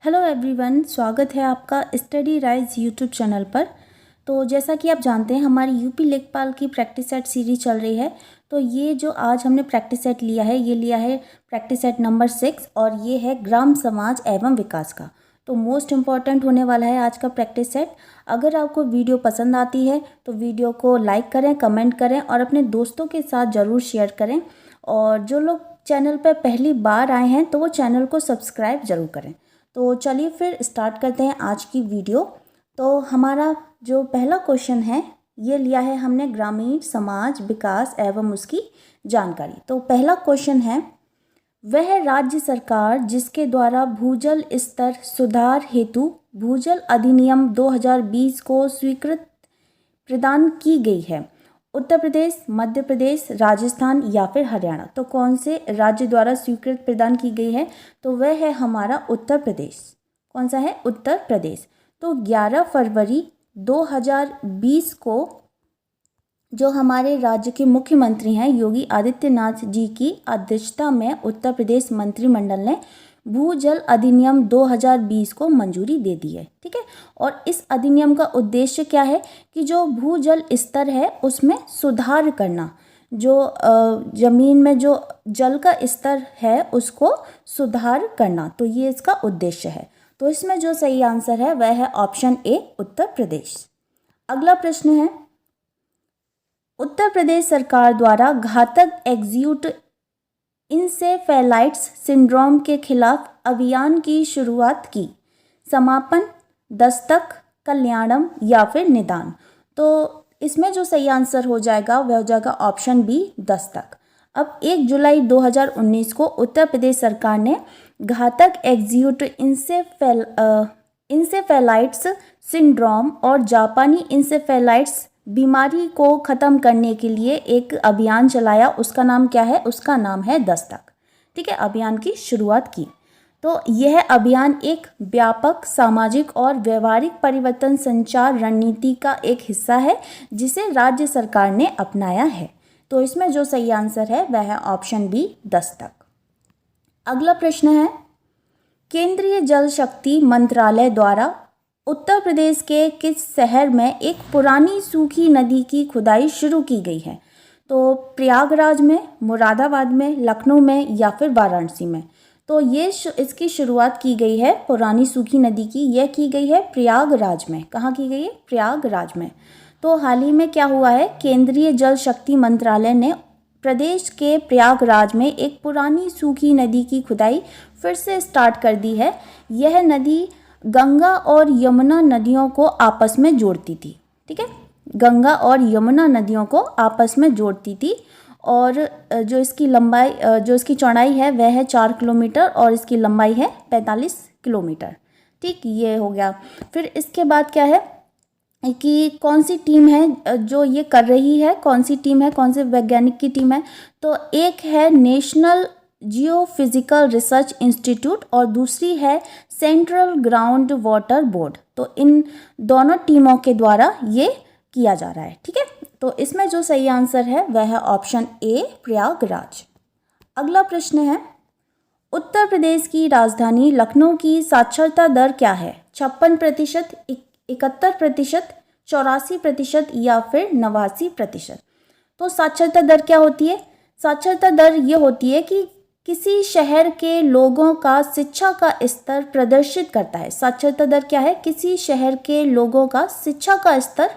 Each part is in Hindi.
हेलो एवरीवन, स्वागत है आपका स्टडी राइज यूट्यूब चैनल पर। तो जैसा कि आप जानते हैं हमारी यूपी लेखपाल की प्रैक्टिस सेट सीरीज चल रही है। तो ये जो आज हमने प्रैक्टिस सेट लिया है ये लिया है प्रैक्टिस सेट नंबर 6 और ये है ग्राम समाज एवं विकास का। तो मोस्ट इम्पॉर्टेंट होने वाला है आज का प्रैक्टिस सेट। अगर आपको वीडियो पसंद आती है तो वीडियो को लाइक करें, कमेंट करें और अपने दोस्तों के साथ ज़रूर शेयर करें। और जो लोग चैनल पर पहली बार आए हैं तो वो चैनल को सब्सक्राइब ज़रूर करें। तो चलिए फिर स्टार्ट करते हैं आज की वीडियो। तो हमारा जो पहला क्वेश्चन है ये लिया है हमने ग्रामीण समाज विकास एवं उसकी जानकारी। तो पहला क्वेश्चन है, वह राज्य सरकार जिसके द्वारा भूजल स्तर सुधार हेतु भूजल अधिनियम 2020 को स्वीकृति प्रदान की गई है, उत्तर प्रदेश, मध्य प्रदेश, राजस्थान या फिर हरियाणा। तो कौन से राज्य द्वारा स्वीकृति प्रदान की गई है? तो वह है हमारा उत्तर प्रदेश। कौन सा है? उत्तर प्रदेश। तो 11 फरवरी 2020 को जो हमारे राज्य के मुख्यमंत्री हैं योगी आदित्यनाथ जी की अध्यक्षता में उत्तर प्रदेश मंत्रिमंडल ने भूजल अधिनियम 2020 को मंजूरी दे दी है। ठीक है। और इस अधिनियम का उद्देश्य क्या है कि जो भूजल स्तर है उसमें सुधार करना, जो ज़मीन में जो जल का स्तर है उसको सुधार करना, तो ये इसका उद्देश्य है। तो इसमें जो सही आंसर है वह है ऑप्शन ए, उत्तर प्रदेश। अगला प्रश्न है, उत्तर प्रदेश सरकार द्वारा घातक एक्यूट इंसेफेलाइटिस सिंड्रोम के खिलाफ अभियान की शुरुआत की। समापन, दस्तक, कल्याणम या फिर निदान। तो इसमें जो सही आंसर हो जाएगा वह हो जाएगा ऑप्शन बी, दस्तक। अब 1 जुलाई 2019 को उत्तर प्रदेश सरकार ने घातक एक्यूट इंसेफेलाइटिस सिंड्रोम और जापानी इंसेफेलाइटिस बीमारी को ख़त्म करने के लिए एक अभियान चलाया। उसका नाम क्या है? उसका नाम है दस्तक। ठीक है, अभियान की शुरुआत की। तो यह अभियान एक व्यापक सामाजिक और व्यवहारिक परिवर्तन संचार रणनीति का एक हिस्सा है जिसे राज्य सरकार ने अपनाया है। तो इसमें जो सही आंसर है वह है ऑप्शन बी, दस्तक। अगला प्रश्न है, केंद्रीय जल शक्ति मंत्रालय द्वारा उत्तर प्रदेश के किस शहर में एक पुरानी सूखी नदी की खुदाई शुरू की गई है? तो प्रयागराज में, मुरादाबाद में, लखनऊ में या फिर वाराणसी में। तो ये इसकी शुरुआत की गई है पुरानी सूखी नदी की, यह की गई है प्रयागराज में। कहाँ की गई है? प्रयागराज में। तो हाल ही में क्या हुआ है, केंद्रीय जल शक्ति मंत्रालय ने प्रदेश के प्रयागराज में एक पुरानी सूखी नदी की खुदाई फिर से स्टार्ट कर दी है। यह नदी गंगा और यमुना नदियों को आपस में जोड़ती थी। ठीक है, गंगा और यमुना नदियों को आपस में जोड़ती थी। और जो इसकी लंबाई, जो इसकी चौड़ाई है वह है 4 किलोमीटर और इसकी लंबाई है 45 किलोमीटर। ठीक, ये हो गया। फिर इसके बाद क्या है कि कौन सी टीम है जो ये कर रही है, कौन सी टीम है, कौन से वैज्ञानिक की टीम है? तो एक है नेशनल जियोफिजिकल रिसर्च इंस्टीट्यूट और दूसरी है सेंट्रल ग्राउंड वाटर बोर्ड। तो इन दोनों टीमों के द्वारा ये किया जा रहा है। ठीक है, तो इसमें जो सही आंसर है वह है ऑप्शन ए, प्रयागराज। अगला प्रश्न है, उत्तर प्रदेश की राजधानी लखनऊ की साक्षरता दर क्या है? 56%, 71%, 84% या फिर 89%। तो साक्षरता दर क्या होती है? साक्षरता दर ये होती है कि किसी शहर के लोगों का शिक्षा का स्तर प्रदर्शित करता है। साक्षरता दर क्या है? किसी शहर के लोगों का शिक्षा का स्तर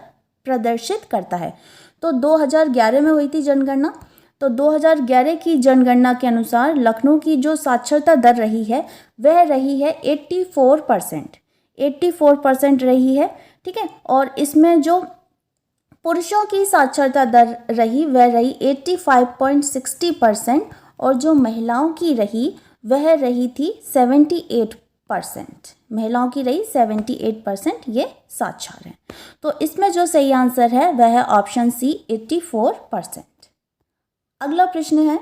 प्रदर्शित करता है। तो 2011 में हुई थी जनगणना। तो 2011 की जनगणना के अनुसार लखनऊ की जो साक्षरता दर रही है वह रही है 84%। 84% रही है। ठीक है, और इसमें जो पुरुषों की साक्षरता दर रही वह रही 85.60% और जो महिलाओं की रही वह रही थी 78%। महिलाओं की रही 78%, ये साक्षर हैं। तो इसमें जो सही आंसर है वह है ऑप्शन सी, 84%। अगला प्रश्न है,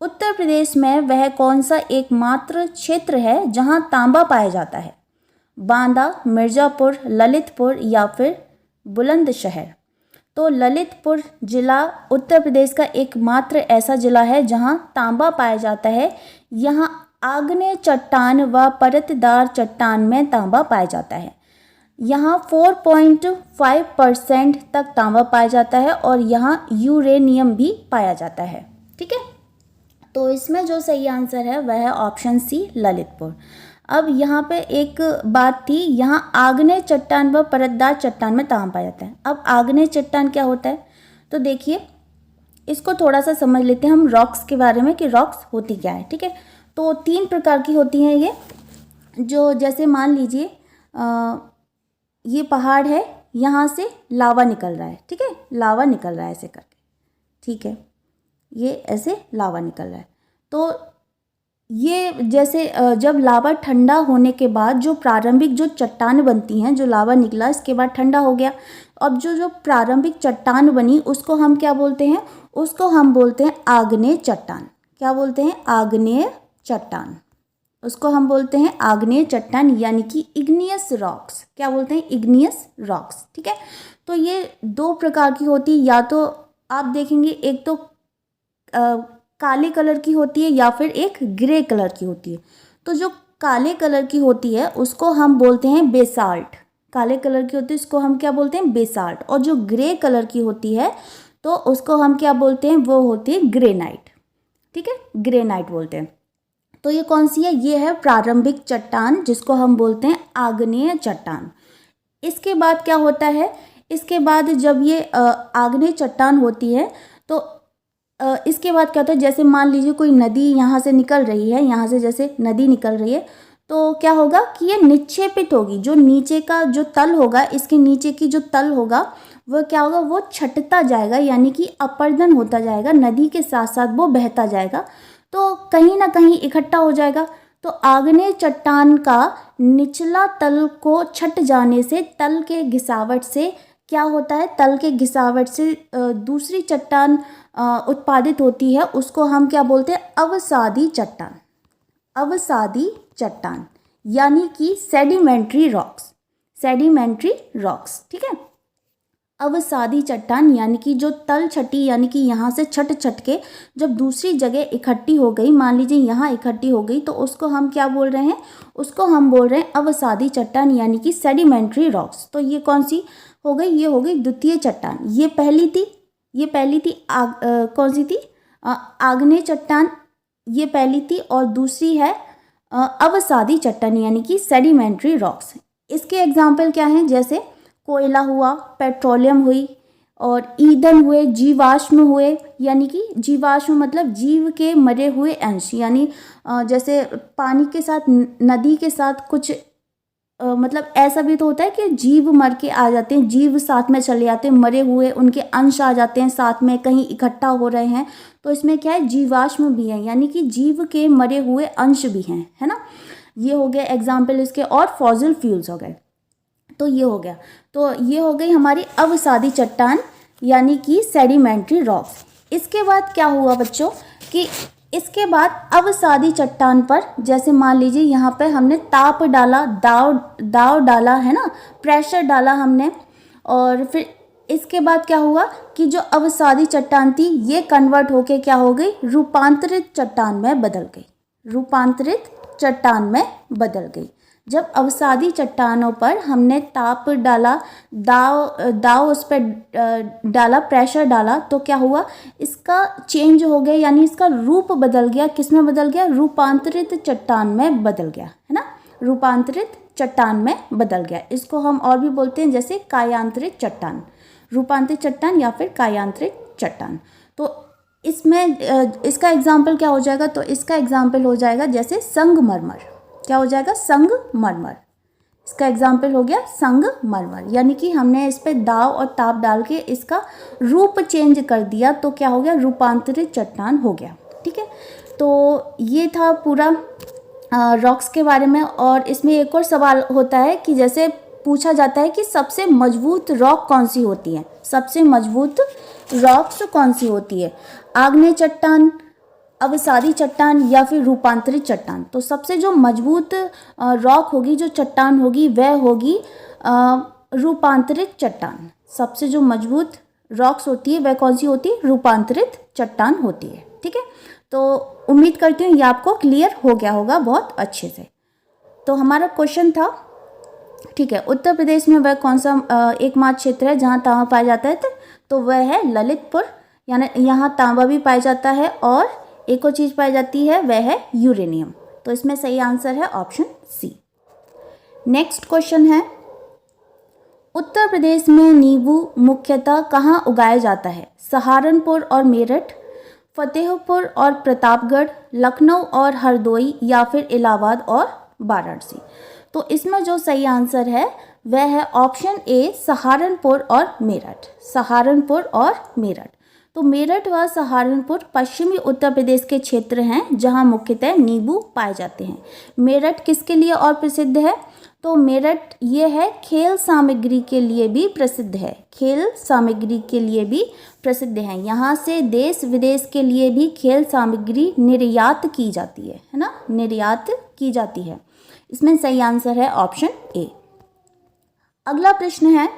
उत्तर प्रदेश में वह कौन सा एकमात्र क्षेत्र है जहां तांबा पाया जाता है? बांदा, मिर्ज़ापुर, ललितपुर या फिर बुलंदशहर। तो ललितपुर जिला उत्तर प्रदेश का एकमात्र ऐसा जिला है जहां तांबा पाया जाता है। यहाँ आग्नेय चट्टान व परतदार चट्टान में तांबा पाया जाता है। यहाँ 4.5% तक तांबा पाया जाता है और यहाँ यूरेनियम भी पाया जाता है। ठीक है, तो इसमें जो सही आंसर है वह है ऑप्शन सी, ललितपुर। अब यहाँ पे एक बात थी, यहाँ आग्नेय चट्टान व परतदार चट्टान में तांबा पाया जाता है। अब आग्नेय चट्टान क्या होता है, तो देखिए इसको थोड़ा सा समझ लेते हैं हम रॉक्स के बारे में कि रॉक्स होती क्या है। ठीक है, तो 3 प्रकार की होती हैं ये, जो जैसे मान लीजिए ये पहाड़ है, यहाँ से लावा निकल रहा है। ठीक है, लावा निकल रहा है ऐसे करके। ठीक है, ये ऐसे लावा निकल रहा है। तो ये जैसे जब लावा ठंडा होने के बाद जो प्रारंभिक जो चट्टान बनती हैं, जो लावा निकला इसके बाद ठंडा हो गया, अब जो प्रारंभिक चट्टान बनी उसको हम क्या बोलते हैं, उसको हम बोलते हैं आग्नेय चट्टान। क्या बोलते हैं, आग्नेय चट्टान। उसको हम बोलते हैं आग्नेय चट्टान यानी कि इग्नियस रॉक्स। क्या बोलते हैं, इग्नियस रॉक्स। ठीक है, तो ये 2 प्रकार की होती है, या तो आप देखेंगे एक तो काले कलर की होती है या फिर एक ग्रे कलर की होती है। तो जो काले कलर की होती है उसको हम बोलते हैं बेसाल्ट। काले कलर की होती है उसको हम क्या बोलते हैं, बेसाल्ट। और जो ग्रे कलर की होती है तो उसको हम क्या बोलते हैं, वो होती है ग्रेनाइट। ठीक है, ग्रेनाइट बोलते हैं। तो ये कौन सी है, ये है प्रारंभिक चट्टान जिसको हम बोलते हैं आग्नेय चट्टान। इसके बाद क्या होता है, इसके बाद जब ये आग्नेय चट्टान होती है तो इसके बाद क्या होता है, जैसे मान लीजिए कोई नदी यहाँ से निकल रही है, यहाँ से जैसे नदी निकल रही है, तो क्या होगा कि ये निक्षेपित होगी। जो नीचे का जो तल होगा, इसके नीचे की जो तल होगा वो क्या होगा, वो छटता जाएगा, यानी कि अपर्दन होता जाएगा, नदी के साथ साथ वो बहता जाएगा, तो कहीं ना कहीं इकट्ठा हो जाएगा। तो आग्नेय चट्टान का निचला तल को छट जाने से तल के घिसावट से क्या होता है, तल के घिसावट से दूसरी चट्टान उत्पादित होती है, उसको हम क्या बोलते हैं, अवसादी चट्टान। अवसादी चट्टान यानी कि सेडिमेंट्री रॉक्स। Sedimentary rocks. ठीक है, अवसादी चट्टान यानी कि जो तल छटी, यानी कि यहाँ से छट छट के जब दूसरी जगह इकट्ठी हो गई, मान लीजिए यहाँ इकट्ठी हो गई, तो उसको हम क्या बोल रहे हैं, उसको हम बोल रहे हैं अवसादी चट्टान यानी कि सेडिमेंट्री रॉक्स। तो ये कौन सी हो गई, ये हो गई द्वितीय चट्टान। ये पहली थी, ये पहली थी कौन सी थी, आग्नेय चट्टान, ये पहली थी, और दूसरी है अवसादी चट्टान यानी कि सेडिमेंट्री रॉक्स। इसके एग्जाम्पल क्या हैं, जैसे कोयला हुआ, पेट्रोलियम हुई, और ईंधन हुए, जीवाश्म हुए, यानी कि जीवाश्म मतलब जीव के मरे हुए अंश, यानी जैसे पानी के साथ, नदी के साथ कुछ मतलब ऐसा भी तो होता है कि जीव मर के आ जाते हैं, जीव साथ में चले जाते हैं, मरे हुए उनके अंश आ जाते हैं साथ में, कहीं इकट्ठा हो रहे हैं, तो इसमें क्या है, जीवाश्म भी है, यानी कि जीव के मरे हुए अंश भी हैं, है ना। ये हो गया एग्जाम्पल इसके, और फॉसिल फ्यूल्स हो गए। तो ये हो गया, तो ये हो गई हमारी अवसादी चट्टान यानी कि सेडिमेंट्री रॉक्स। इसके बाद क्या हुआ बच्चों कि इसके बाद अवसादी चट्टान पर, जैसे मान लीजिए यहाँ पे हमने ताप डाला, दाव डाला, है ना, प्रेशर डाला हमने, और फिर इसके बाद क्या हुआ कि जो अवसादी चट्टान थी ये कन्वर्ट होके क्या हो गई, रूपांतरित चट्टान में बदल गई। रूपांतरित चट्टान में बदल गई। जब अवसादी चट्टानों पर हमने ताप डाला, दाव उस पर डाला, प्रेशर डाला, तो क्या हुआ, इसका चेंज हो गया, यानी इसका रूप बदल गया। किस में बदल गया, रूपांतरित चट्टान में बदल गया, है ना, रूपांतरित चट्टान में बदल गया। इसको हम और भी बोलते हैं जैसे कायांतरित चट्टान, रूपांतरित चट्टान या फिर कायांतरित चट्टान। तो इसमें इसका एग्जाम्पल क्या हो जाएगा, तो इसका एग्जाम्पल हो जाएगा जैसे संगमरमर। क्या हो जाएगा, संगमरमर। इसका एग्जाम्पल हो गया संगमरमर, यानी कि हमने इस पे दाव और ताप डाल के इसका रूप चेंज कर दिया, तो क्या हो गया, रूपांतरित चट्टान हो गया। ठीक है, तो ये था पूरा रॉक्स के बारे में। और इसमें एक और सवाल होता है कि जैसे पूछा जाता है कि सबसे मजबूत रॉक कौन सी होती है, सबसे मजबूत रॉक्स कौन सी होती है, आग्नेय चट्टान, अवसादी चट्टान या फिर रूपांतरित चट्टान। तो सबसे जो मजबूत रॉक होगी, जो चट्टान होगी, वह होगी रूपांतरित चट्टान। सबसे जो मजबूत रॉक्स होती है वह कौन सी होती है, रूपांतरित चट्टान होती है। ठीक है, तो उम्मीद करती हूँ ये आपको क्लियर हो गया होगा बहुत अच्छे से। तो हमारा क्वेश्चन था, ठीक है, उत्तर प्रदेश में वह कौन सा एकमात्र क्षेत्र है जहाँ तांबा पाया जाता है, तो वह है ललितपुर, यानी यहाँ तांबा भी पाया जाता है और एक और चीज़ पाई जाती है वह है यूरेनियम। तो इसमें सही आंसर है ऑप्शन सी। नेक्स्ट क्वेश्चन है, उत्तर प्रदेश में नींबू मुख्यतः कहाँ उगाया जाता है? सहारनपुर और मेरठ, फतेहपुर और प्रतापगढ़, लखनऊ और हरदोई, या फिर इलाहाबाद और वाराणसी। तो इसमें जो सही आंसर है वह है ऑप्शन ए, सहारनपुर और मेरठ। सहारनपुर और मेरठ। तो मेरठ व सहारनपुर पश्चिमी उत्तर प्रदेश के क्षेत्र हैं जहां मुख्यतः नींबू पाए जाते हैं। मेरठ किसके लिए और प्रसिद्ध है? तो मेरठ ये है खेल सामग्री के लिए भी प्रसिद्ध है। खेल सामग्री के लिए भी प्रसिद्ध है। यहाँ से देश विदेश के लिए भी खेल सामग्री निर्यात की जाती है ना, निर्यात की जाती है। इसमें सही आंसर है ऑप्शन ए। अगला प्रश्न है,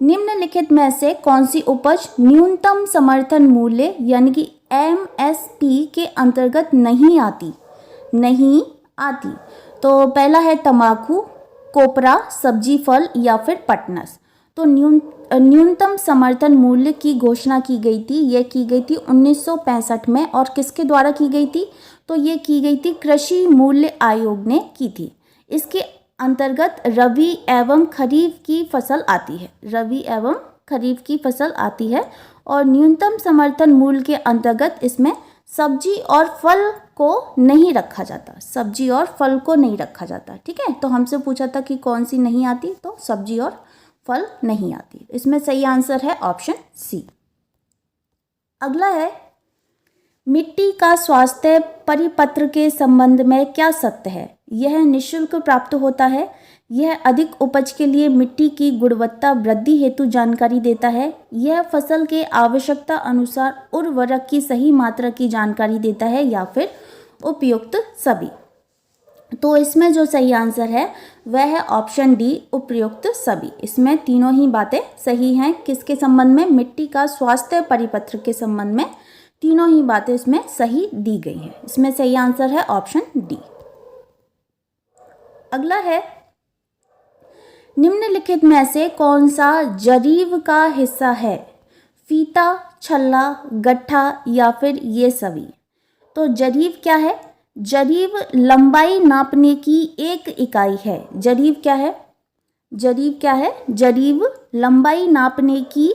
निम्नलिखित में से कौन सी उपज न्यूनतम समर्थन मूल्य यानी कि एमएसपी के अंतर्गत नहीं आती? तो पहला है तंबाकू, कोपरा, सब्जी फल, या फिर पटनस। तो न्यूनतम समर्थन मूल्य की घोषणा की गई थी, यह की गई थी 1965 में, और किसके द्वारा की गई थी? तो ये की गई थी कृषि मूल्य आयोग ने की थी। इसके अंतर्गत रबी एवं खरीफ की फसल आती है। रबी एवं खरीफ की फसल आती है और न्यूनतम समर्थन मूल्य के अंतर्गत इसमें सब्जी और फल को नहीं रखा जाता। सब्जी और फल को नहीं रखा जाता, ठीक है। तो हमसे पूछा था कि कौन सी नहीं आती, तो सब्जी और फल नहीं आती। इसमें सही आंसर है ऑप्शन सी। अगला है, मिट्टी का स्वास्थ्य परिपत्र के संबंध में क्या सत्य है? यह निःशुल्क प्राप्त होता है। यह अधिक उपज के लिए मिट्टी की गुणवत्ता वृद्धि हेतु जानकारी देता है। यह फसल के आवश्यकता अनुसार उर्वरक की सही मात्रा की जानकारी देता है, या फिर उपयुक्त सभी। तो इसमें जो सही आंसर है वह है ऑप्शन डी, उपयुक्त सभी। इसमें तीनों ही बातें सही हैं। किसके संबंध में? मिट्टी का स्वास्थ्य परिपत्र के संबंध में तीनों ही बातें इसमें सही दी गई हैं। इसमें सही आंसर है ऑप्शन डी। अगला है, निम्नलिखित में से कौन सा जरीब का हिस्सा है? फीता, छल्ला, गट्ठा, या फिर ये सभी। तो जरीब क्या है? जरीब लंबाई नापने की एक इकाई है। जरीब क्या है? जरीब लंबाई नापने की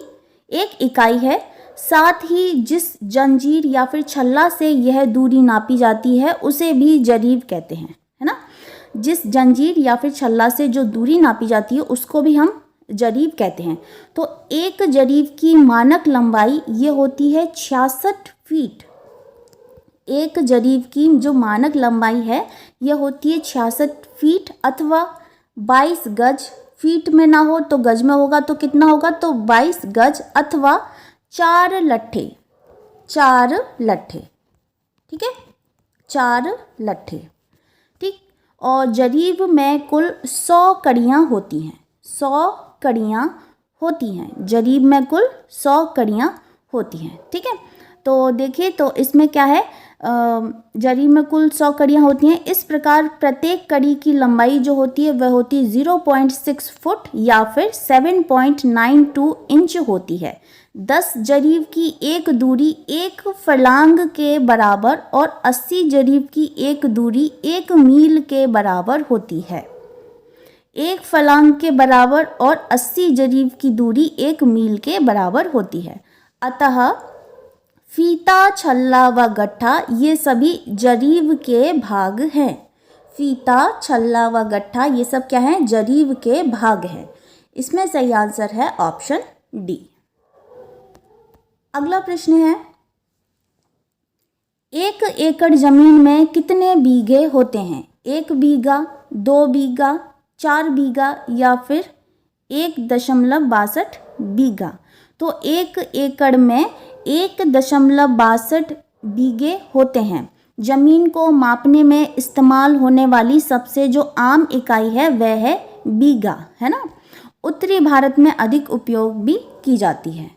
एक इकाई है। साथ ही जिस जंजीर या फिर छल्ला से यह दूरी नापी जाती है उसे भी जरीब कहते हैं, है ना। जिस जंजीर या फिर छल्ला से जो दूरी नापी जाती है उसको भी हम जरीब कहते हैं। तो एक जरीब की मानक लंबाई ये होती है 66 फीट। एक जरीब की जो मानक लंबाई है यह होती है 66 फीट अथवा 22 गज। फीट में ना हो तो गज में होगा, तो कितना होगा? तो 22 गज अथवा 4 लट्ठे। ठीक है, 4 लट्ठे, ठीक। और जरीब में कुल 100 कड़ियाँ होती हैं। 100 कड़ियाँ होती हैं। जरीब में कुल 100 कड़ियाँ होती हैं, ठीक है। तो देखिए, तो इसमें क्या है, जरीब में कुल 100 कड़ियाँ होती हैं। इस प्रकार प्रत्येक कड़ी की लंबाई जो होती है वह होती है 0.6 फुट या फिर 7.92 इंच होती है। 10 जरीब की एक दूरी एक फर्लांग के बराबर और 80 जरीब की एक दूरी 1 मील के बराबर होती है। एक फर्लांग के बराबर और 80 जरीब की दूरी 1 मील के बराबर होती है। अतः फीता, छल्ला व गट्ठा ये सभी जरीब के भाग हैं। फीता, छल्ला व गट्ठा ये सब क्या है? जरीब के भाग हैं। इसमें सही आंसर है ऑप्शन डी। अगला प्रश्न है, 1 एकड़ जमीन में कितने बीघे होते हैं? 1 बीघा, 2 बीघा, 4 बीघा, या फिर 1.62 बीघा। तो 1 एकड़ में 1.62 बीघे होते हैं। जमीन को मापने में इस्तेमाल होने वाली सबसे जो आम इकाई है वह है बीघा, है ना। उत्तरी भारत में अधिक उपयोग भी की जाती है।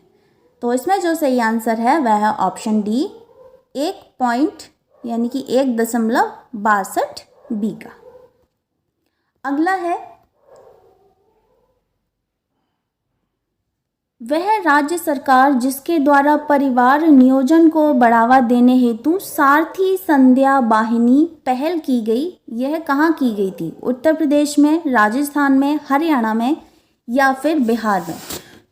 तो इसमें जो सही आंसर है वह है ऑप्शन डी, 1 पॉइंट यानी कि 1.62 बीघा। अगला है, वह राज्य सरकार जिसके द्वारा परिवार नियोजन को बढ़ावा देने हेतु सारथी संध्या वाहिनी पहल की गई, यह कहाँ की गई थी? उत्तर प्रदेश में, राजस्थान में, हरियाणा में या फिर बिहार में?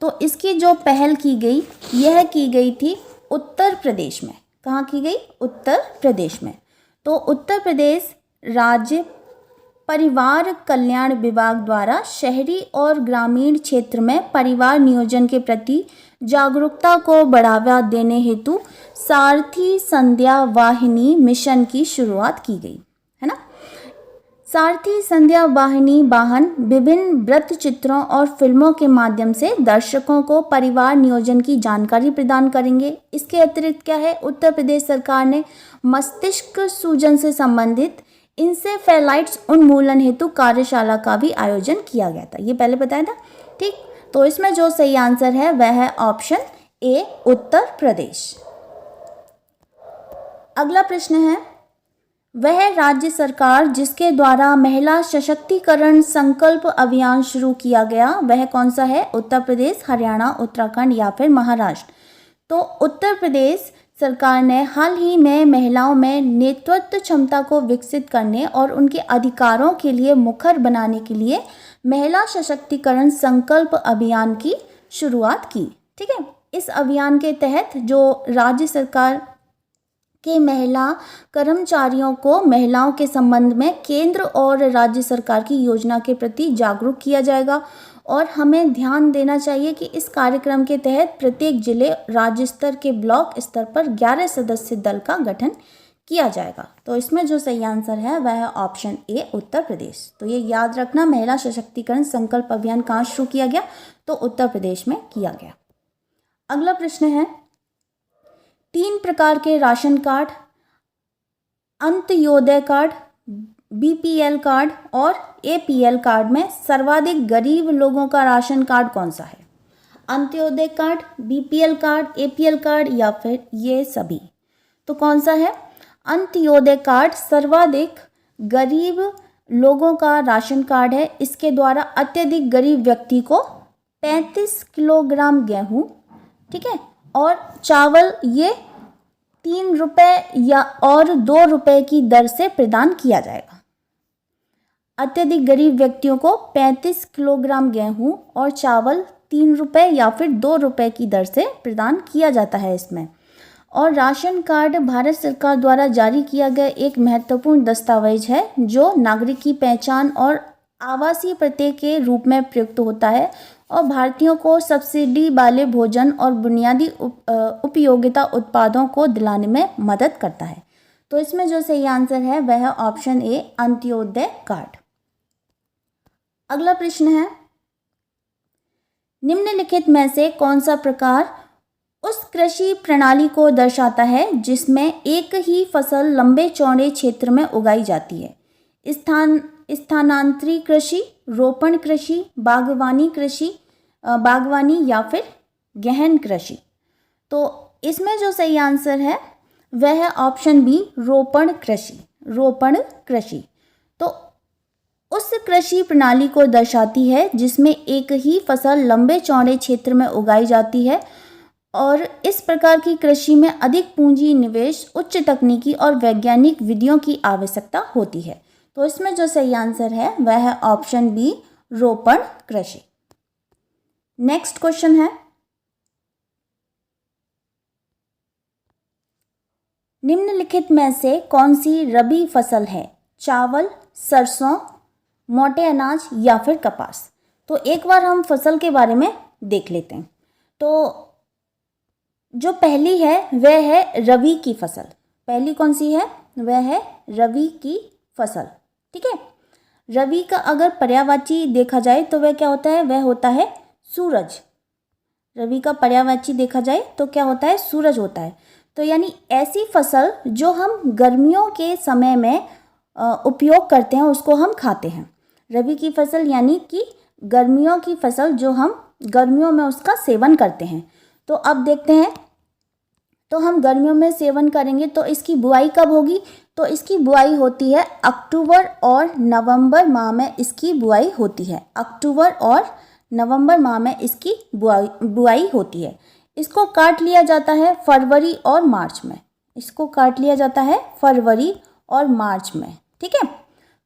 तो इसकी जो पहल की गई, यह की गई थी उत्तर प्रदेश में। कहाँ की गई? उत्तर प्रदेश में। तो उत्तर प्रदेश राज्य परिवार कल्याण विभाग द्वारा शहरी और ग्रामीण क्षेत्र में परिवार नियोजन के प्रति जागरूकता को बढ़ावा देने हेतु सारथी संध्या वाहिनी मिशन की शुरुआत की गई है ना। सारथी संध्या वाहिनी वाहन विभिन्न वृत्त चित्रों और फिल्मों के माध्यम से दर्शकों को परिवार नियोजन की जानकारी प्रदान करेंगे। इसके अतिरिक्त क्या है, उत्तर प्रदेश सरकार ने मस्तिष्क सूजन से संबंधित इंसेफेलाइट्स उन्मूलन हेतु कार्यशाला का भी आयोजन किया गया था। ये पहले बताया था, ठीक। तो इसमें जो सही आंसर है वह है ऑप्शन ए, उत्तर प्रदेश। अगला प्रश्न है, वह राज्य सरकार जिसके द्वारा महिला सशक्तिकरण संकल्प अभियान शुरू किया गया, वह कौन सा है? उत्तर प्रदेश, हरियाणा, उत्तराखंड या फिर महाराष्ट्र? तो उत्तर प्रदेश सरकार ने हाल ही में महिलाओं में नेतृत्व क्षमता को विकसित करने और उनके अधिकारों के लिए मुखर बनाने के लिए महिला सशक्तिकरण संकल्प अभियान की शुरुआत की। ठीक है, इस अभियान के तहत जो राज्य सरकार के महिला कर्मचारियों को महिलाओं के संबंध में केंद्र और राज्य सरकार की योजना के प्रति जागरूक किया जाएगा। और हमें ध्यान देना चाहिए कि इस कार्यक्रम के तहत प्रत्येक जिले, राज्य स्तर के ब्लॉक स्तर पर 11 सदस्य दल का गठन किया जाएगा। तो इसमें जो सही आंसर है वह है ऑप्शन ए, उत्तर प्रदेश। तो ये याद रखना, महिला सशक्तिकरण संकल्प अभियान कहाँ शुरू किया गया? तो उत्तर प्रदेश में किया गया। अगला प्रश्न है, 3 प्रकार के ration card, Antyodaya card, BPL card और एपीएल कार्ड में सर्वाधिक गरीब लोगों का राशन कार्ड कौन सा है? Antyodaya card, BPL card, APL card या फिर ये सभी? तो कौन सा है? अंत्योदय कार्ड सर्वाधिक गरीब लोगों का राशन कार्ड है। इसके द्वारा अत्यधिक गरीब व्यक्ति को 35 किलोग्राम गेहूँ, ठीक है, और चावल ये 3 रुपये या और 2 रुपये की दर से प्रदान किया जाएगा। अत्यधिक गरीब व्यक्तियों को 35 किलोग्राम गेहूं और चावल 3 रुपये या फिर 2 रुपये की दर से प्रदान किया जाता है इसमें। और राशन कार्ड भारत सरकार द्वारा जारी किया गया एक महत्वपूर्ण दस्तावेज है जो नागरिक की पहचान और आवासीय पते के रूप में प्रयुक्त होता है और भारतीयों को सब्सिडी वाले भोजन और बुनियादी उपयोगिता उत्पादों को दिलाने में मदद करता है। तो इसमें जो सही आंसर है वह है ऑप्शन ए, अंत्योदय कार्ड। अगला प्रश्न है, निम्नलिखित में से कौन सा प्रकार उस कृषि प्रणाली को दर्शाता है जिसमें एक ही फसल लंबे चौड़े क्षेत्र में उगाई जाती है? स्थानांतरी कृषि, रोपण कृषि, बागवानी या फिर गहन कृषि? तो इसमें जो सही आंसर है वह है ऑप्शन बी, रोपण कृषि। रोपण कृषि तो उस कृषि प्रणाली को दर्शाती है जिसमें एक ही फसल लंबे चौड़े क्षेत्र में उगाई जाती है और इस प्रकार की कृषि में अधिक पूंजी निवेश, उच्च तकनीकी और वैज्ञानिक विधियों की आवश्यकता होती है। तो इसमें जो सही आंसर है वह है ऑप्शन बी, रोपण कृषि। नेक्स्ट क्वेश्चन है, निम्नलिखित में से कौन सी रबी फसल है? चावल, सरसों, मोटे अनाज या फिर कपास? तो एक बार हम फसल के बारे में देख लेते हैं। तो जो पहली है वह है रबी की फसल। पहली कौन सी है? वह है रबी की फसल। ठीक है, रबी का अगर पर्यायवाची देखा जाए तो वह क्या होता है? वह होता है सूरज। रबी का पर्यायवाची देखा जाए तो क्या होता है? सूरज होता है। तो यानी ऐसी फसल जो हम गर्मियों के समय में उपयोग करते हैं उसको हम खाते हैं। रबी की फसल यानी कि गर्मियों की फसल जो हम गर्मियों में उसका सेवन करते हैं। तो अब देखते हैं, तो हम गर्मियों में सेवन करेंगे। तो इसकी बुआई कब होगी? तो इसकी बुआई होती है अक्टूबर और नवंबर माह में इसकी बुआई होती है। अक्टूबर और नवंबर माह में इसकी बुआई होती है। इसको काट लिया जाता है फरवरी और मार्च में। इसको काट लिया जाता है फरवरी और मार्च में, ठीक है।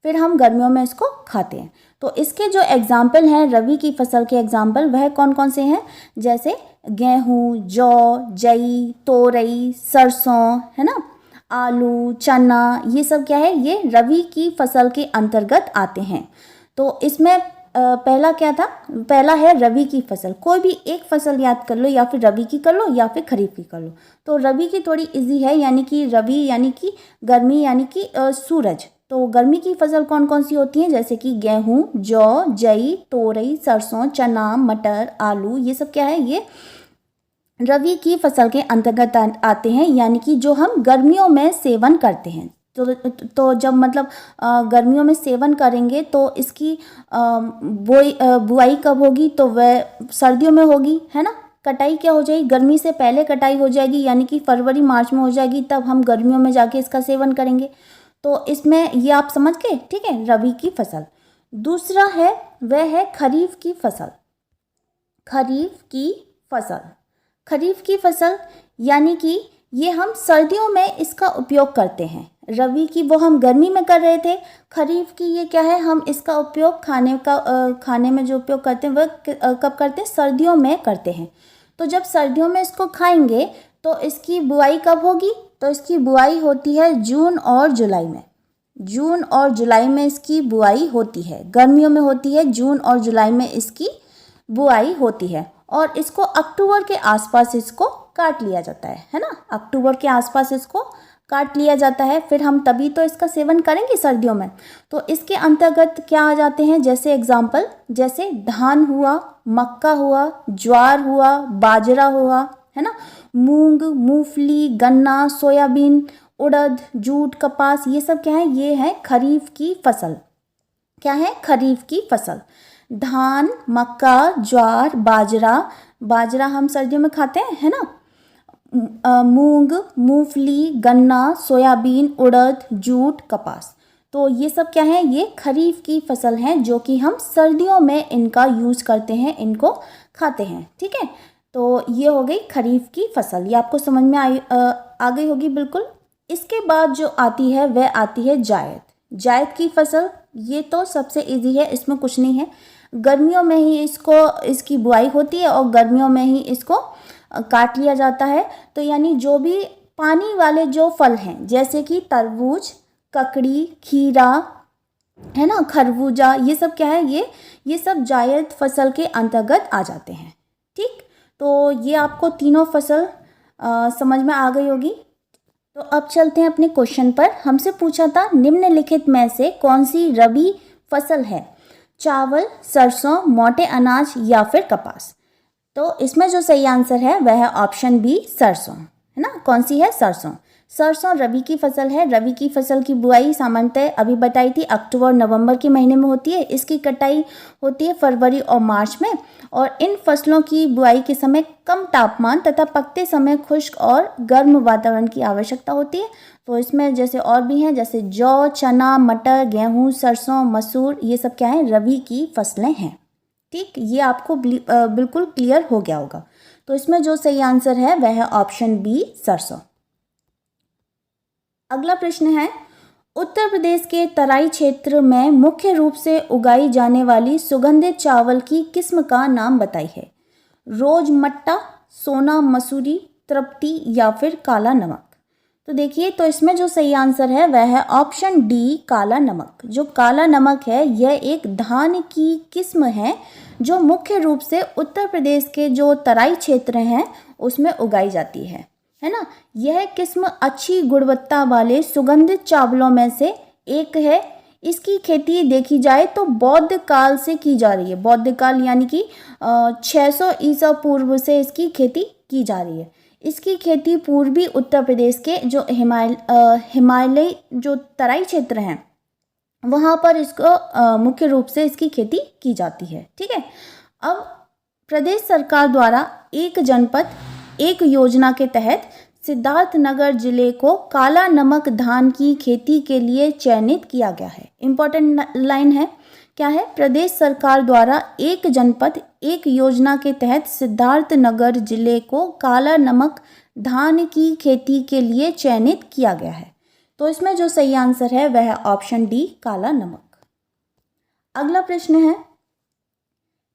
फिर हम गर्मियों में इसको खाते हैं। तो इसके जो एग्जाम्पल हैं रबी की फसल के एग्जाम्पल, वह कौन कौन से हैं? जैसे गेहूँ, जौ, जई, तोरई, सरसों, है ना, आलू, चना, ये सब क्या है? ये रबी की फसल के अंतर्गत आते हैं। तो इसमें पहला क्या था? पहला है रबी की फसल। कोई भी एक फसल याद कर लो, या फिर रबी की कर लो या फिर खरीफ की कर लो। तो रबी की थोड़ी इजी है, यानी कि रबी यानी कि गर्मी, यानी कि सूरज। तो गर्मी की फसल कौन कौन सी होती हैं? जैसे कि गेहूँ, जौ, जई, तोरई, सरसों, चना, मटर, आलू, ये सब क्या है? ये रबी की फसल के अंतर्गत आते हैं, यानी कि जो हम गर्मियों में सेवन करते हैं। तो जब मतलब गर्मियों में सेवन करेंगे तो इसकी बुआई कब होगी? तो वह सर्दियों में होगी, है ना। कटाई क्या हो जाएगी? गर्मी से पहले कटाई हो जाएगी, यानी कि फरवरी मार्च में हो जाएगी। तब हम गर्मियों में जाके इसका सेवन करेंगे। तो इसमें ये आप समझ गए, ठीक है, रबी की फसल। दूसरा है वह है खरीफ की फसल। खरीफ की फसल, खरीफ की फसल यानी कि ये हम सर्दियों में इसका उपयोग करते हैं। रबी की वो हम गर्मी में कर रहे थे, खरीफ की ये क्या है? हम इसका उपयोग खाने में जो उपयोग करते हैं वह कब करते हैं? सर्दियों में करते हैं। तो जब सर्दियों में इसको खाएंगे तो इसकी बुआई कब होगी? तो इसकी बुआई होती है जून और जुलाई में। जून और जुलाई में इसकी बुआई होती है। गर्मियों में होती है, जून और जुलाई में इसकी बुआई होती है। और इसको अक्टूबर के आसपास इसको काट लिया जाता है ना। अक्टूबर के आसपास इसको काट लिया जाता है। फिर हम तभी तो इसका सेवन करेंगे सर्दियों में। तो इसके अंतर्गत क्या आ जाते हैं? जैसे एग्जाम्पल, जैसे धान हुआ, मक्का हुआ, ज्वार हुआ, बाजरा हुआ, है ना, मूंग, मूंगफली, गन्ना, सोयाबीन, उड़द, जूट, कपास, ये सब क्या है? ये है खरीफ की फसल। क्या है? खरीफ की फसल। धान, मक्का, ज्वार, बाजरा हम सर्दियों में खाते हैं, है ना। मूंग, मूंगफली, गन्ना, सोयाबीन, उड़द, जूट, कपास, तो ये सब क्या है? ये खरीफ की फसल हैं, जो कि हम सर्दियों में इनका यूज़ करते हैं, इनको खाते हैं, ठीक है। तो ये हो गई खरीफ की फसल। ये आपको समझ में आ गई होगी बिल्कुल। इसके बाद जो आती है वह आती है जायद। जायद की फसल, ये तो सबसे इजी है, इसमें कुछ नहीं है। गर्मियों में ही इसकी बुआई होती है और गर्मियों में ही इसको काट लिया जाता है। तो यानी जो भी पानी वाले जो फल हैं, जैसे कि तरबूज, ककड़ी, खीरा, है ना, खरबूजा, ये सब क्या है? ये सब जायद फसल के अंतर्गत आ जाते हैं, ठीक। तो ये आपको तीनों फसल समझ में आ गई होगी। तो अब चलते हैं अपने क्वेश्चन पर। हमसे पूछा था निम्नलिखित में से कौन सी रबी फसल है? चावल, सरसों, मोटे अनाज या फिर कपास। तो इसमें जो सही आंसर है वह है ऑप्शन बी, सरसों, है ना। कौन सी है? सरसों। सरसों रबी की फसल है। रबी की फसल की बुआई सामान्यतः अभी बताई थी अक्टूबर नवंबर के महीने में होती है। इसकी कटाई होती है फरवरी और मार्च में। और इन फसलों की बुआई के समय कम तापमान तथा पकते समय खुश्क और गर्म वातावरण की आवश्यकता होती है। तो इसमें जैसे और भी हैं, जैसे जौ, चना, मटर, गेहूँ, सरसों, मसूर, ये सब क्या है? रबी की फसलें हैं, ठीक। ये आपको बिल्कुल क्लियर हो गया होगा। तो इसमें जो सही आंसर है वह है ऑप्शन बी, सरसों। अगला प्रश्न है, उत्तर प्रदेश के तराई क्षेत्र में मुख्य रूप से उगाई जाने वाली सुगंधित चावल की किस्म का नाम बताई है। रोजमट्टा, सोना मसूरी, तृप्ति या फिर काला नमक। तो देखिए, तो इसमें जो सही आंसर है वह है ऑप्शन डी, काला नमक। जो काला नमक है यह एक धान की किस्म है जो मुख्य रूप से उत्तर प्रदेश के जो तराई क्षेत्र हैं उसमें उगाई जाती है ना। यह किस्म अच्छी गुणवत्ता वाले सुगंधित चावलों में से एक है। इसकी खेती देखी जाए तो बौद्ध काल से की जा रही है। बौद्ध काल यानी कि 600 ईसा पूर्व से इसकी खेती की जा रही है। इसकी खेती पूर्वी उत्तर प्रदेश के जो हिमालय जो तराई क्षेत्र हैं वहाँ पर इसको मुख्य रूप से इसकी खेती की जाती है, ठीक है। अब प्रदेश सरकार द्वारा एक जनपद एक योजना के तहत सिद्धार्थनगर जिले को काला नमक धान की खेती के लिए चयनित किया गया है। इंपॉर्टेंट लाइन है, क्या है? प्रदेश सरकार द्वारा एक जनपद एक योजना के तहत सिद्धार्थनगर जिले को काला नमक धान की खेती के लिए चयनित किया गया है। तो इसमें जो सही आंसर है वह है ऑप्शन डी, काला नमक। अगला प्रश्न है,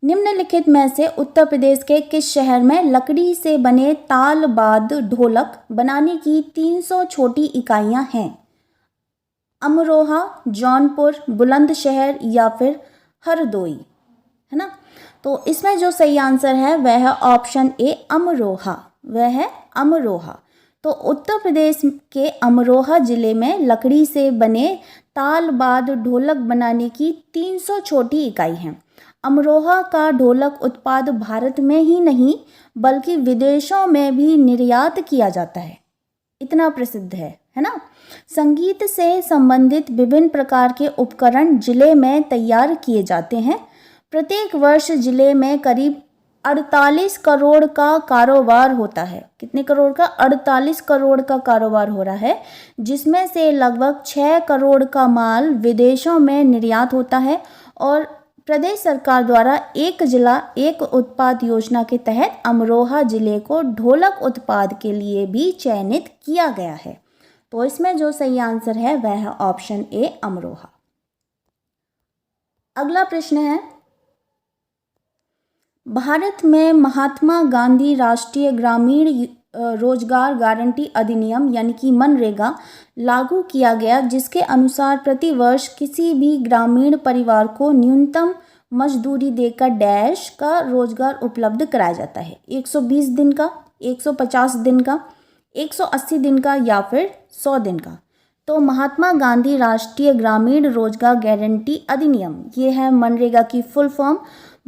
निम्नलिखित में से उत्तर प्रदेश के किस शहर में लकड़ी से बने ताल बाद ढोलक बनाने की 300 छोटी इकाइयां हैं? अमरोहा, जौनपुर, बुलंदशहर या फिर हरदोई, है ना? तो इसमें जो सही आंसर है वह है ऑप्शन ए, अमरोहा। वह है अमरोहा। तो उत्तर प्रदेश के अमरोहा जिले में लकड़ी से बने ताल बाद ढोलक बनाने की 300 छोटी इकाई हैं। अमरोहा का ढोलक उत्पाद भारत में ही नहीं बल्कि विदेशों में भी निर्यात किया जाता है, इतना प्रसिद्ध है ना? संगीत से संबंधित विभिन्न प्रकार के उपकरण जिले में तैयार किए जाते हैं। प्रत्येक वर्ष जिले में करीब 48 करोड़ का कारोबार होता है। कितने करोड़ का? 48 करोड़ का कारोबार हो रहा है, जिसमें से लगभग 6 करोड़ का माल विदेशों में निर्यात होता है। और प्रदेश सरकार द्वारा एक जिला एक उत्पाद योजना के तहत अमरोहा जिले को ढोलक उत्पाद के लिए भी चयनित किया गया है। तो इसमें जो सही आंसर है वह है ऑप्शन ए, अमरोहा। अगला प्रश्न है, भारत में महात्मा गांधी राष्ट्रीय ग्रामीण रोजगार गारंटी अधिनियम यानी कि मनरेगा लागू किया गया, जिसके अनुसार प्रतिवर्ष किसी भी ग्रामीण परिवार को न्यूनतम मजदूरी देकर डैश का रोजगार उपलब्ध कराया जाता है। 120 दिन का, 150 दिन का, 180 दिन का या फिर 100 दिन का। तो महात्मा गांधी राष्ट्रीय ग्रामीण रोजगार गारंटी अधिनियम, ये है मनरेगा की फुल फॉर्म।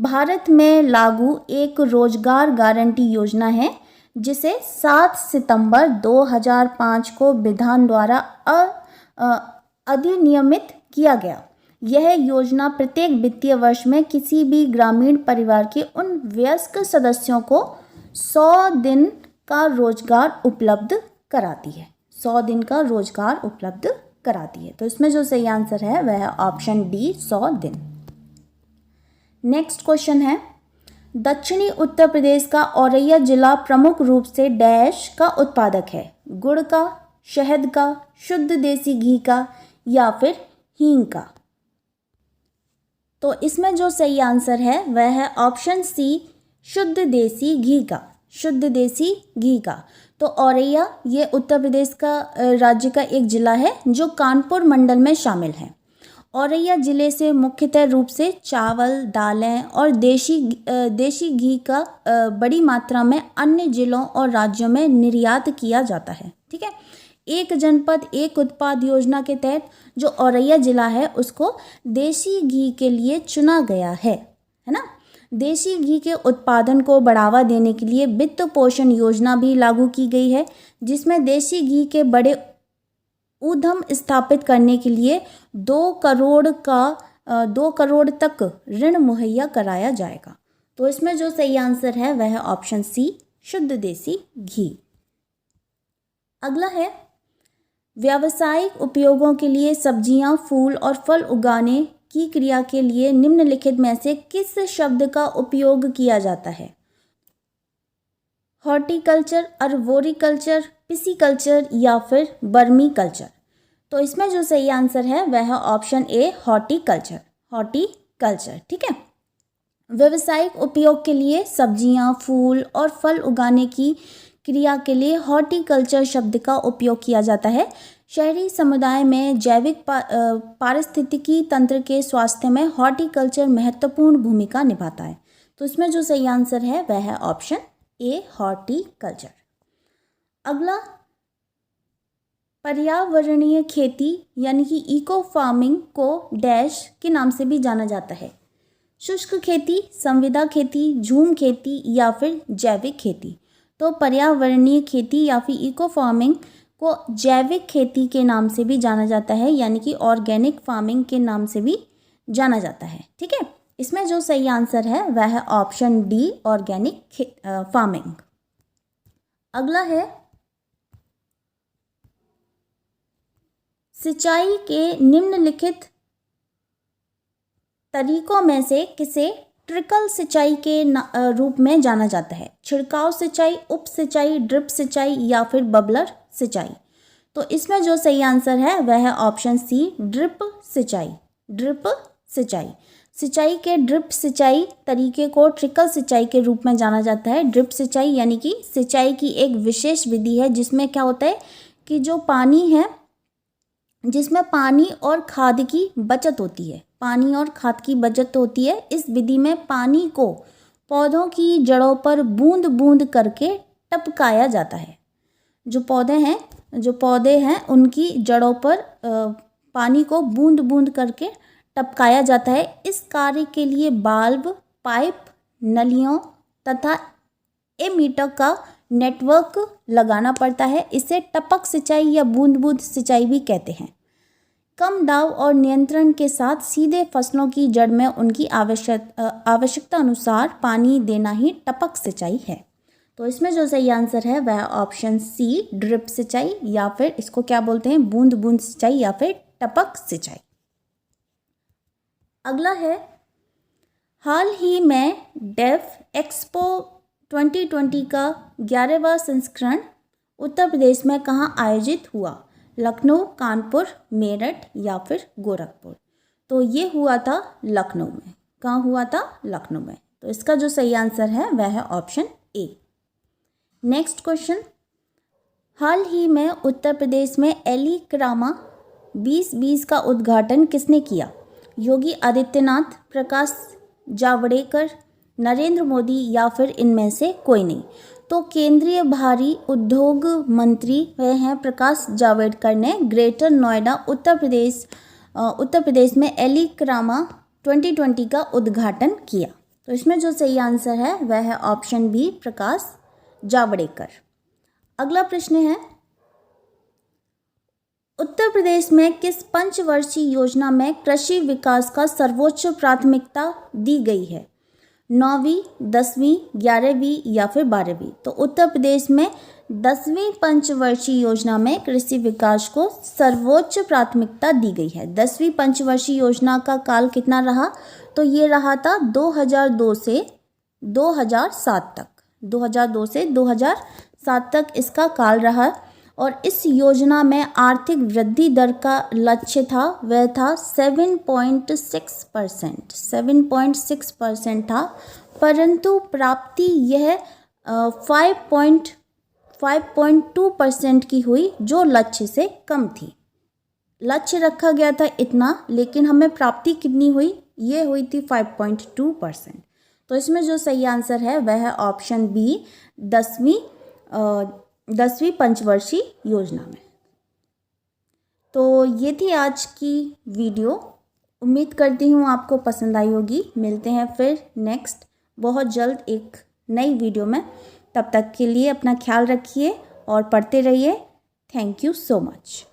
भारत में लागू एक रोजगार गारंटी योजना है जिसे 7 सितंबर 2005 को विधान द्वारा अधिनियमित किया गया। यह योजना प्रत्येक वित्तीय वर्ष में किसी भी ग्रामीण परिवार के उन वयस्क सदस्यों को 100 दिन का रोजगार उपलब्ध कराती है। 100 दिन का रोजगार उपलब्ध कराती है। तो इसमें जो सही आंसर है वह है ऑप्शन डी, 100 दिन। नेक्स्ट क्वेश्चन है, दक्षिणी उत्तर प्रदेश का औरैया जिला प्रमुख रूप से डैश का उत्पादक है? गुड़ का, शहद का, शुद्ध देसी घी का या फिर हींग का? तो इसमें जो सही आंसर है वह है ऑप्शन सी, शुद्ध देसी घी का। शुद्ध देसी घी का। तो औरैया ये उत्तर प्रदेश का राज्य का एक जिला है जो कानपुर मंडल में शामिल है। औरैया जिले से मुख्यतः रूप से चावल, दालें और देशी घी का बड़ी मात्रा में अन्य जिलों और राज्यों में निर्यात किया जाता है। ठीक है, एक जनपद एक उत्पाद योजना के तहत जो औरैया जिला है उसको देशी घी के लिए चुना गया है ना? देशी घी के उत्पादन को बढ़ावा देने के लिए वित्त पोषण योजना भी लागू की गई है, जिसमें देशी घी के बड़े उद्यम स्थापित करने के लिए 2 करोड़ तक ऋण मुहैया कराया जाएगा। तो इसमें जो सही आंसर है वह है ऑप्शन सी, शुद्ध देसी घी। अगला है, व्यावसायिक उपयोगों के लिए सब्जियां, फूल और फल उगाने की क्रिया के लिए निम्नलिखित में से किस शब्द का उपयोग किया जाता है? हॉर्टिकल्चर, अर्बोरिकल्चर, पिसीकल्चर या फिर बर्मी कल्चर? तो इसमें जो सही आंसर है वह है ऑप्शन ए, हॉर्टिकल्चर। हॉर्टिकल्चर, ठीक है। व्यावसायिक उपयोग के लिए सब्जियां, फूल और फल उगाने की क्रिया के लिए हॉर्टिकल्चर शब्द का उपयोग किया जाता है। शहरी समुदाय में जैविक पारिस्थितिकी तंत्र के स्वास्थ्य में हॉर्टिकल्चर महत्वपूर्ण भूमिका निभाता है। तो इसमें जो सही आंसर है वह है ऑप्शन ए, हॉर्टिकल्चर। अगला, पर्यावरणीय खेती यानी कि इको फार्मिंग को डैश के नाम से भी जाना जाता है? शुष्क खेती, संविदा खेती, झूम खेती या फिर जैविक खेती? तो पर्यावरणीय खेती या फिर इको फार्मिंग को जैविक खेती के नाम से भी जाना जाता है, यानी कि ऑर्गेनिक फार्मिंग के नाम से भी जाना जाता है। ठीक है, इसमें जो सही आंसर है वह है ऑप्शन डी, ऑर्गेनिक फार्मिंग। अगला है, सिंचाई के निम्नलिखित तरीकों में से किसे ट्रिकल सिंचाई के रूप में जाना जाता है? छिड़काव सिंचाई, उप सिंचाई, ड्रिप सिंचाई या फिर बबलर सिंचाई? तो इसमें जो सही आंसर है वह है ऑप्शन सी, ड्रिप सिंचाई। ड्रिप सिंचाई, सिंचाई के ड्रिप सिंचाई तरीके को ट्रिकल सिंचाई के रूप में जाना जाता है। ड्रिप सिंचाई यानी कि सिंचाई की एक विशेष विधि है जिसमें क्या होता है कि जो पानी है, जिसमें पानी और खाद की बचत होती है, पानी और खाद की बचत होती है। इस विधि में पानी को पौधों की जड़ों पर बूंद बूंद करके टपकाया जाता है। जो पौधे हैं उनकी जड़ों पर पानी को बूंद बूंद करके टपकाया जाता है। इस कार्य के लिए बाल्ब, पाइप, नलियों तथा एमीटर का नेटवर्क लगाना पड़ता है। इसे टपक सिंचाई या बूंद बूंद सिंचाई भी कहते हैं। कम दाब और नियंत्रण के साथ सीधे फसलों की जड़ में उनकी आवश्यकता अनुसार पानी देना ही टपक सिंचाई है। तो इसमें जो सही आंसर है वह ऑप्शन सी, ड्रिप सिंचाई, या फिर इसको क्या बोलते हैं, बूंद बूंद सिंचाई या फिर टपक सिंचाई। अगला है, हाल ही में डेफ एक्सपो 2020 का 11वां संस्करण उत्तर प्रदेश में कहाँ आयोजित हुआ? लखनऊ, कानपुर, मेरठ या फिर गोरखपुर? तो ये हुआ था लखनऊ में। कहाँ हुआ था? लखनऊ में। तो इसका जो सही आंसर है वह है ऑप्शन ए। नेक्स्ट क्वेश्चन, हाल ही में उत्तर प्रदेश में एलिक्रामा 2020 का उद्घाटन किसने किया? योगी आदित्यनाथ, प्रकाश जावड़ेकर, नरेंद्र मोदी या फिर इनमें से कोई नहीं? तो केंद्रीय भारी उद्योग मंत्री वह हैं प्रकाश जावड़ेकर ने ग्रेटर नोएडा उत्तर प्रदेश में एलिक्रामा 2020 का उद्घाटन किया। तो इसमें जो सही आंसर है वह है ऑप्शन बी, प्रकाश जावड़ेकर। अगला प्रश्न है, उत्तर प्रदेश में किस पंचवर्षीय योजना में कृषि विकास का सर्वोच्च प्राथमिकता दी गई है? 9वीं, 10वीं, 11वीं या फिर 12वीं? तो उत्तर प्रदेश में 10वीं पंचवर्षीय योजना में कृषि विकास को सर्वोच्च प्राथमिकता दी गई है। 10वीं पंचवर्षीय योजना का काल कितना रहा? तो ये रहा था 2002 से 2007 तक। 2002 से 2007 तक इसका काल रहा और इस योजना में आर्थिक वृद्धि दर का लक्ष्य था वह था 7.6%। 7.6% था, परंतु प्राप्ति यह 5.2% की हुई, जो लक्ष्य से कम थी। लक्ष्य रखा गया था इतना, लेकिन हमें प्राप्ति कितनी हुई? ये हुई थी 5.2%। तो इसमें जो सही आंसर है वह है ऑप्शन बी, 10वीं पंचवर्षीय योजना में। तो ये थी आज की वीडियो। उम्मीद करती हूँ आपको पसंद आई होगी। मिलते हैं फिर नेक्स्ट बहुत जल्द एक नई वीडियो में। तब तक के लिए अपना ख्याल रखिए और पढ़ते रहिए। Thank you so much.